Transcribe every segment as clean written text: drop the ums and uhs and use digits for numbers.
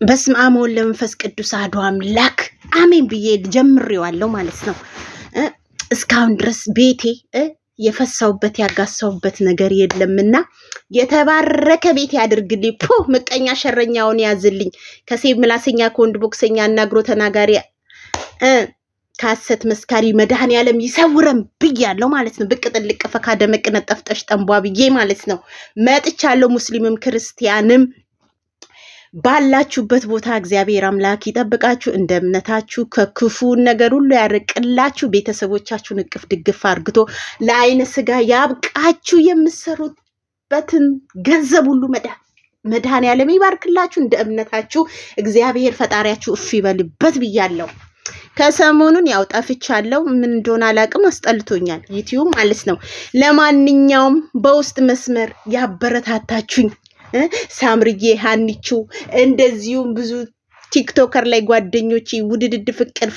በስመ አብ ወወልድ ወመንፈስ ቅዱስ አሐዱ አምላክ አሜን ብዬ ጀምሬዋለሁ ማለት ነው። እስካሁን ድረስ ቤቴ የፈሳውበት ያጋሳውበት ነገር የለምና የተባረከ ቤት ያድርግልኝ። ምቀኛ ሸረኛውን ያዝልኝ። ከሴብ ምላሰኛ ከወንድ ቦክሰኛ አናግሮ ተናጋሪ ካሰት መስካሪ መድኃኔዓለም ይሰውረን ብያለሁ ማለት ነው። ብቅ ጥልቅ ፈካ ደመቅ ነጠፍጠሽ ጠንቧ ብዬ ማለት ነው መጥቻለሁ። ሙስሊምም ክርስቲያንም ባላችሁበት ቦታ እግዚአብሔር አምላክ ይጠብቃችሁ፣ እንደ እምነታችሁ ከክፉ ነገር ሁሉ ያርቅላችሁ፣ ቤተሰቦቻችሁን እቅፍ ድግፍ አርግቶ ለአይነ ስጋ ያብቃችሁ፣ የምትሰሩበትን ገንዘብ ሁሉ መድኃኔዓለም ይባርክላችሁ፣ እንደ እምነታችሁ እግዚአብሔር ፈጣሪያችሁ እፍ ይበልበት ብያለሁ። ከሰሞኑን ያው ጠፍቻለሁ፣ ምን እንደሆነ አላቅም፣ አስጠልቶኛል ዩቲዩብ ማለት ነው። ለማንኛውም በውስጥ መስመር ያበረታታችሁኝ ሳምርዬ ሀኒቹ እንደዚሁም ብዙ ቲክቶከር ላይ ጓደኞቼ ውድድድ ፍቅር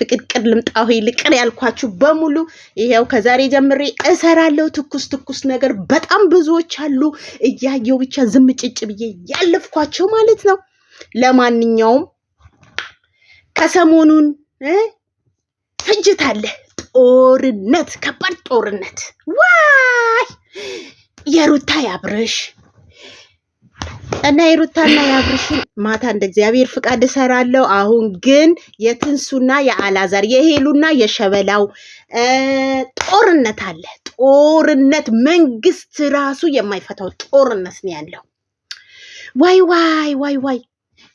ልምጣው ልቅር ያልኳችሁ በሙሉ ይሄው ከዛሬ ጀምሬ እሰራለሁ። ትኩስ ነገር በጣም ብዙዎች አሉ፣ እያየው ብቻ ዝም ጭጭ ብዬ ያለፍኳቸው ማለት ነው። ለማንኛውም ከሰሞኑን ፍጅት አለ፣ ጦርነት፣ ከባድ ጦርነት። ዋይ የሩታ ያብርሽ እና የሩታና የአብርሽን ማታ እንደ እግዚአብሔር ፍቃድ እሰራለሁ። አሁን ግን የትንሱና የአላዛር የሄሉና የሸበላው ጦርነት አለ። ጦርነት መንግስት ራሱ የማይፈታው ጦርነት ነው ያለው። ዋይ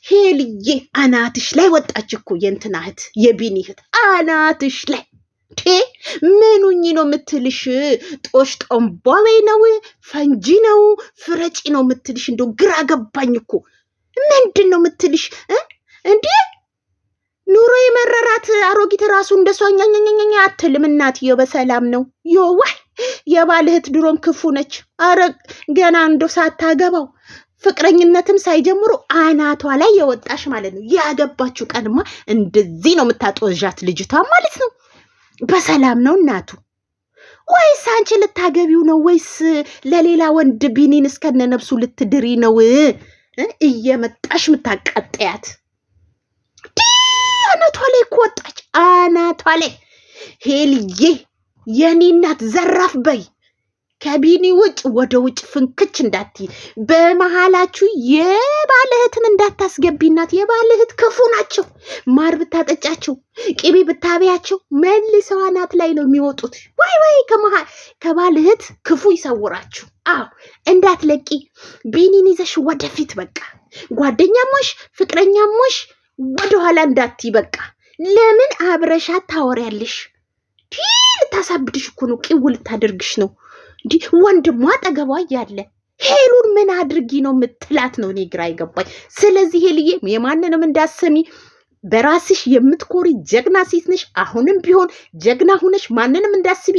ሄልዬ አናትሽ ላይ ወጣች እኮ የእንትና እህት የቢኒ እህት አናትሽ ላይ ምኑኝ ነው የምትልሽ? ጦሽ ጠንቧቤ ነው ፈንጂ ነው ፍረጪ ነው የምትልሽ? እንደው ግራ ገባኝ እኮ። ምንድን ነው የምትልሽ እንዴ? ኑሮ የመረራት አሮጊት ራሱ እንደሷኛኛኛኛ አትልም። እናትየው በሰላም ነው ይዋይ። የባልህት ድሮም ክፉ ነች። አረ ገና እንደው ሳታገባው ፍቅረኝነትም ሳይጀምሩ አናቷ ላይ የወጣሽ ማለት ነው። ያገባችሁ ቀንማ እንደዚህ ነው የምታጦዣት ልጅቷ ማለት ነው። በሰላም ነው እናቱ? ወይስ አንቺ ልታገቢው ነው? ወይስ ለሌላ ወንድ ቢኒን እስከነ ነፍሱ ልትድሪ ነው? እየመጣሽ ምታቃጠያት አናቷ ላይ እኮ ወጣች። አናቷ ላይ ሄልዬ የኔ እናት ዘራፍ በይ። ከቢኒ ውጭ ወደ ውጭ ፍንክች እንዳትይ። በመሃላችሁ የባልህትን እንዳታስገቢ እናት። የባልህት ክፉ ናቸው። ማር ብታጠጫቸው ቅቤ ብታበያቸው መልሰው አናት ላይ ነው የሚወጡት። ወይ ከባልህት ክፉ ይሰውራችሁ። አዎ እንዳትለቂ። ቢኒን ይዘሽ ወደፊት በቃ። ጓደኛሞሽ ፍቅረኛሞሽ ወደኋላ እንዳትይ በቃ። ለምን አብረሻት ታወሪያለሽ? ልታሳብድሽ እኮ ነው። ቂው ልታደርግሽ ነው። እንዲህ ወንድሟ አጠገቧ እያለ ሄሉን ምን አድርጊ ነው የምትላት ነው? እኔ ግራ ይገባኝ። ስለዚህ ሄልዬ የማንንም እንዳሰሚ፣ በራስሽ የምትኮሪ ጀግና ሴት ነሽ። አሁንም ቢሆን ጀግና ሁነሽ ማንንም እንዳስቢ።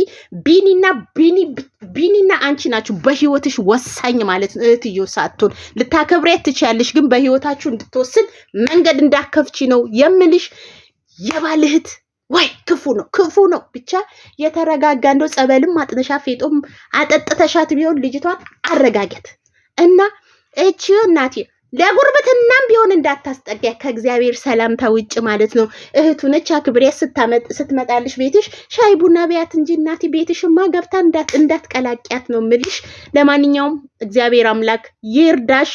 ቢኒና አንቺ ናችሁ በህይወትሽ ወሳኝ ማለት ነው። እህትዮ ሳትሆን ልታከብሪያት ትችያለሽ፣ ግን በህይወታችሁ እንድትወስን መንገድ እንዳከፍቺ ነው የምልሽ። የባልህት ወይ ክፉ ነው። ብቻ የተረጋጋ እንደው ጸበልም አጥነሻ ፌጦም አጠጥተሻት ቢሆን ልጅቷን አረጋገት እና እቺ እናቴ ለጉርብትናም ቢሆን እንዳታስጠጊያ ከእግዚአብሔር ሰላምታ ውጭ ማለት ነው። እህቱ ነች፣ አክብሪያ። ስትመጣልሽ ቤትሽ ሻይ ቡና ቢያት እንጂ እናቴ ቤትሽማ ገብታ እንዳትቀላቂያት ነው ምልሽ። ለማንኛውም እግዚአብሔር አምላክ ይርዳሽ።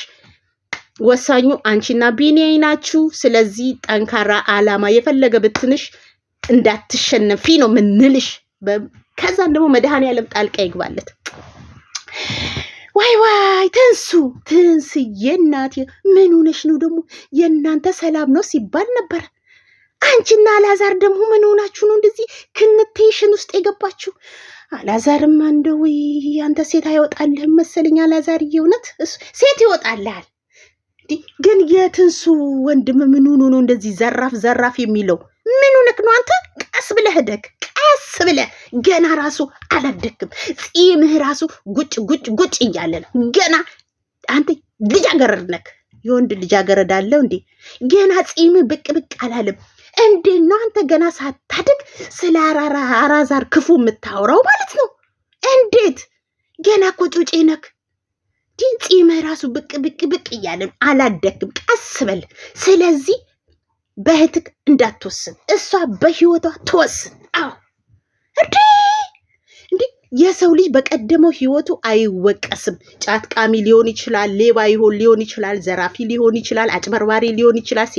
ወሳኙ አንቺና ቢኒ ናችሁ። ስለዚህ ጠንካራ አላማ የፈለገ ብትንሽ እንዳትሸነፊ ነው ምንልሽ። ከዛም ደግሞ መድኃኔዓለም ጣልቃ ይግባለት። ዋይ ትንስዬ እናቴ ምን ሆነሽ ነው ደግሞ? የእናንተ ሰላም ነው ሲባል ነበር። አንቺና አላዛር ደግሞ ምን ሆናችሁ ነው እንደዚህ ክንቴሽን ውስጥ የገባችሁ? አላዛርማ እንደው አንተ ሴት አይወጣልህም መሰለኝ። አላዛር የእውነት ሴት ይወጣልሃል። ግን የትንሱ ወንድም ምን ሆኖ ነው እንደዚህ ዘራፍ የሚለው? ምን ሆነክ ነው አንተ? ቀስ ብለህ ደግ፣ ቀስ ብለህ ገና ራሱ አላደግም። ጺምህ ራሱ ጉጭ እያለ ነው ገና። አንተ ልጃገረድ ነክ። የወንድ ልጃገረድ አለው እንዴ? ገና ጺምህ ብቅ አላለም እንዴ? ነው አንተ ገና ሳታድግ ስለ አራዛር ክፉ የምታወራው ማለት ነው? እንዴት ገና እኮ ጩጬ ነክ። ፂም ራሱ ብቅ ብቅ ብቅ እያለ አላደክም። ቀስ በል። ስለዚህ በእህትክ እንዳትወስን፣ እሷ በህይወቷ ትወስን። አዎ እንዴ የሰው ልጅ በቀደመው ህይወቱ አይወቀስም። ጫት ቃሚ ሊሆን ይችላል፣ ሌባ ሊሆን ይችላል፣ ዘራፊ ሊሆን ይችላል፣ አጭበርባሪ ሊሆን ይችላል፣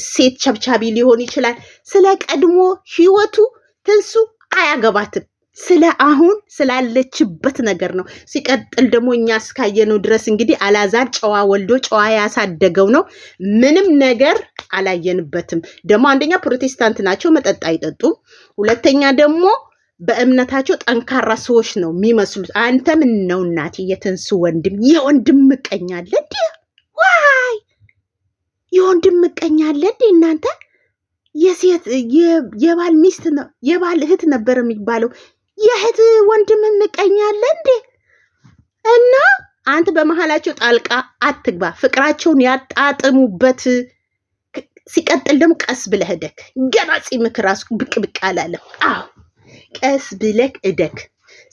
ሴት ቸብቻቢ ሊሆን ይችላል። ስለ ቀድሞ ህይወቱ ትንሱ አያገባትም። ስለ አሁን ስላለችበት ነገር ነው። ሲቀጥል ደግሞ እኛ እስካየነው ድረስ እንግዲህ አላዛር ጨዋ ወልዶ ጨዋ ያሳደገው ነው። ምንም ነገር አላየንበትም። ደግሞ አንደኛ ፕሮቴስታንት ናቸው፣ መጠጥ አይጠጡም። ሁለተኛ ደግሞ በእምነታቸው ጠንካራ ሰዎች ነው የሚመስሉት። አንተ ምን ነው እናቴ የትንሱ ወንድም የወንድም ምቀኛለ እንዴ? ዋይ የወንድም ምቀኛለ እንዴ እናንተ? የሴት የባል ሚስት ነው የባል እህት ነበር የሚባለው። የእህት ወንድም ምቀኛለ እንዴ? እና አንተ በመሃላቸው ጣልቃ አትግባ። ፍቅራቸውን ያጣጥሙበት። ሲቀጥል ደግሞ ቀስ ብለህ እደግ። ገና ፂምክ ራሱ ብቅ ብቅ አላለም። አዎ ቀስ ብለህ እደግ።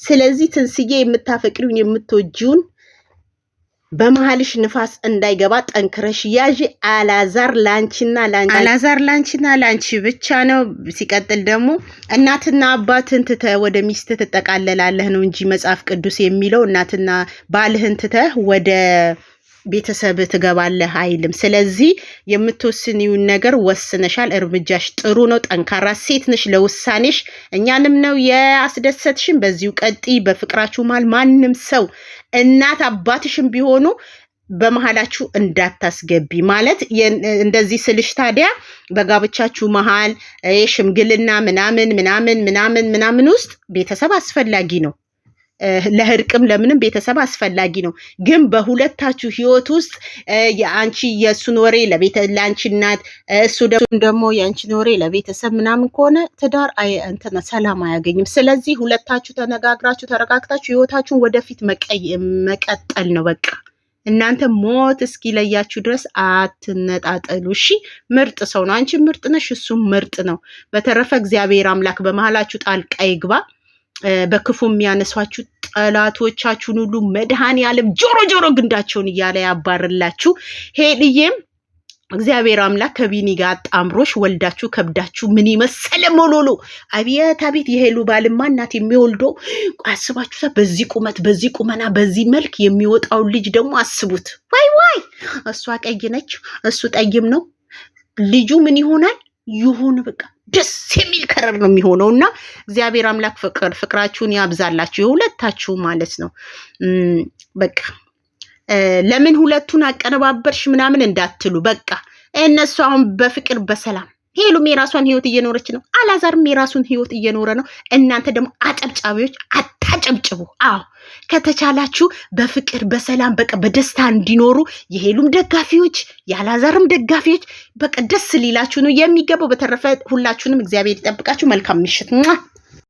ስለዚህ ትንስዬ የምታፈቅሪውን የምትወጂውን በመሃልሽ ንፋስ እንዳይገባ ጠንክረሽ ያዢ። አላዛር ላንቺና ላንቺ ብቻ ነው። ሲቀጥል ደግሞ እናትና አባትን ትተህ ወደ ሚስት ትጠቃለላለህ ነው እንጂ መጽሐፍ ቅዱስ የሚለው እናትና ባልህን ትተህ ወደ ቤተሰብ ትገባለህ አይልም። ስለዚህ የምትወስኒውን ነገር ወስነሻል። እርምጃሽ ጥሩ ነው። ጠንካራ ሴት ነሽ። ለውሳኔሽ እኛንም ነው ያስደሰትሽን። በዚሁ ቀጥይ። በፍቅራችሁ መሃል ማንም ሰው እናት አባትሽም ቢሆኑ በመሃላችሁ እንዳታስገቢ። ማለት እንደዚህ ስልሽ ታዲያ በጋብቻችሁ መሃል ሽምግልና ምናምን ውስጥ ቤተሰብ አስፈላጊ ነው። ለህርቅም ለምንም ቤተሰብ አስፈላጊ ነው። ግን በሁለታችሁ ህይወት ውስጥ የአንቺ የእሱን ወሬ ለአንቺ እናት፣ እሱ ደግሞ የአንቺን ወሬ ለቤተሰብ ምናምን ከሆነ ትዳር ሰላም አያገኝም። ስለዚህ ሁለታችሁ ተነጋግራችሁ ተረጋግታችሁ ህይወታችሁን ወደፊት መቀጠል ነው በቃ። እናንተ ሞት እስኪለያችሁ ድረስ አትነጣጠሉ። እሺ ምርጥ ሰው ነው። አንቺ ምርጥ ነሽ፣ እሱም ምርጥ ነው። በተረፈ እግዚአብሔር አምላክ በመሃላችሁ ጣልቃ ይግባ። በክፉ የሚያነሷችሁ ጠላቶቻችሁን ሁሉ መድኃኔዓለም ጆሮ ግንዳቸውን እያለ ያባርላችሁ። ሄድዬም እግዚአብሔር አምላክ ከቢኒ ጋር አጣምሮሽ ወልዳችሁ ከብዳችሁ ምን ይመሰለ ሞሎሎ። አቤት የሄሉ ባልማ እናት የሚወልደው አስባችሁ። በዚህ ቁመት በዚህ ቁመና በዚህ መልክ የሚወጣውን ልጅ ደግሞ አስቡት። ዋይ እሷ ቀይ ነች፣ እሱ ጠይም ነው። ልጁ ምን ይሆናል? ይሁን በቃ ደስ የሚል ከረር ነው የሚሆነው። እና እግዚአብሔር አምላክ ፍቅራችሁን ያብዛላችሁ የሁለታችሁ ማለት ነው። በቃ ለምን ሁለቱን አቀነባበርሽ ምናምን እንዳትሉ። በቃ እነሱ አሁን በፍቅር በሰላም ሄሉም የራሷን ህይወት እየኖረች ነው። አላዛርም የራሱን ህይወት እየኖረ ነው። እናንተ ደግሞ አጨብጫቢዎች አታጨብጭቡ። አዎ ከተቻላችሁ በፍቅር በሰላም በቃ በደስታ እንዲኖሩ የሄሉም ደጋፊዎች የአላዛርም ደጋፊዎች በቃ ደስ ሊላችሁ ነው የሚገባው። በተረፈ ሁላችሁንም እግዚአብሔር ይጠብቃችሁ። መልካም ምሽት።